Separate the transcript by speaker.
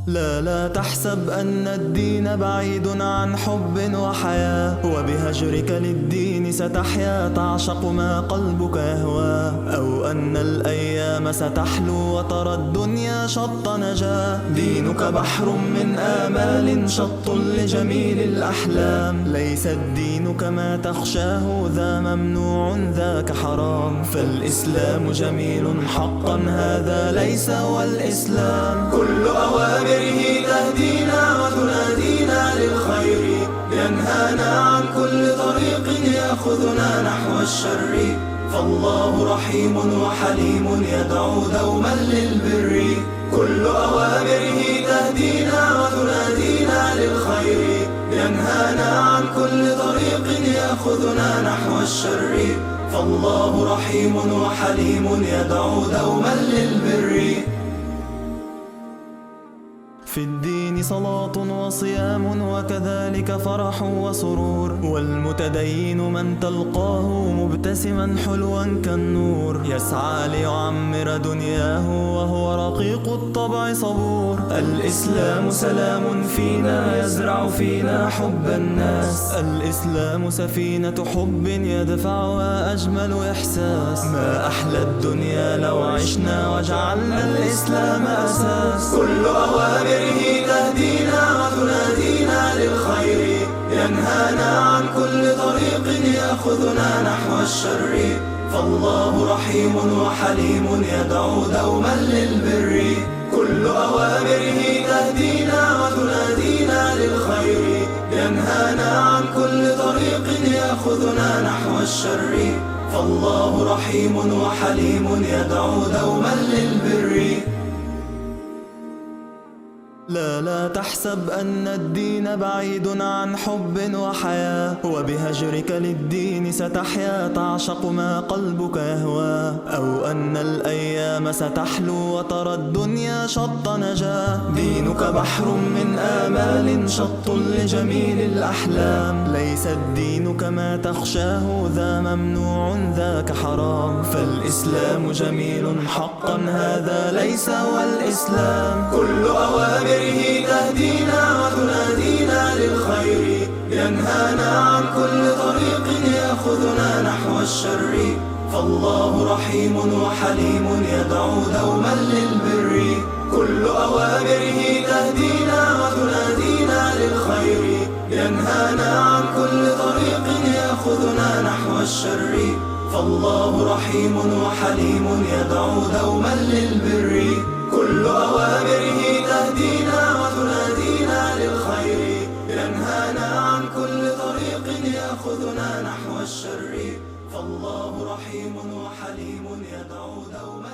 Speaker 1: لا تحسب أن الدين بعيد عن حب وحياة، وبهجرك للدين ستحيا تعشق ما قلبك يهوى، أو أن الأيام ستحلو وترى الدنيا شط نجاة. دينك بحر من آمال شط لجميل الأحلام، ليس الدين كما تخشاه ذا ممنوع ذاك حرام، فالإسلام جميل حقا هذا ليس هو الإسلام. كل أوامره تهدينا وتنادينا للخير، ينهانا عن كل طريق يأخذنا نحو الشر، فالله رحيم وحليم يدعو دوما للبر. كل أوامره تهدينا وتنادينا للخير، ينهانا عن كل طريق يأخذنا نحو الشر، فالله رحيم وحليم يدعو دوما للبر. في الدين صلاة وصيام وكذلك فرح وسرور، والمتدين من تلقاه مبتسما حلوا كالنور، يسعى ليعمر دنياه وهو رقيق الطبع صبور. الإسلام سلام فينا يزرع فينا حب الناس، الإسلام سفينة حب يدفعها أجمل إحساس. ما أحلى الدنيا لو عشنا وجعلنا الإسلام أساس. كل أوامره تهدينا وتنادينا للخير، ينهانا عن كل طريق يأخذنا نحو الشر، فالله رحيم وحليم يدعو دوما للبر. كل أوامره تهدينا وتنادينا للخير، ينهانا عن كل طريق يأخذنا نحو الشر، فالله رحيم وحليم يدعو دوما للبر. لا تحسب أن الدين بعيد عن حب وحياة، وبهجرك للدين ستحيا تعشق ما قلبك يهوى، أو أن الأيام ستحلو وترى الدنيا شط نجاة. دينك بحر من آمال شط لجميل الأحلام، ليس الدين كما تخشاه ذا ممنوع ذاك حرام، فالإسلام جميل حقا هذا ليس هو الإسلام. كل أوامره تهدينا وتنادينا للخير، ينهانا عن كل طريق يأخذنا نحو الشر، فالله رحيم وحليم يدعو دوما للبر. كل أوامره تهدينا وتنادينا للخير، ينهانا عن كل طريق يأخذنا نحو الشر، فالله رحيم وحليم يدعو دوما للبر. كل أوامره تهدينا وتنادينا للخير، ينهانا عن كل طريق يأخذنا نحو الشر، فالله رحيم وحليم يدعو دوما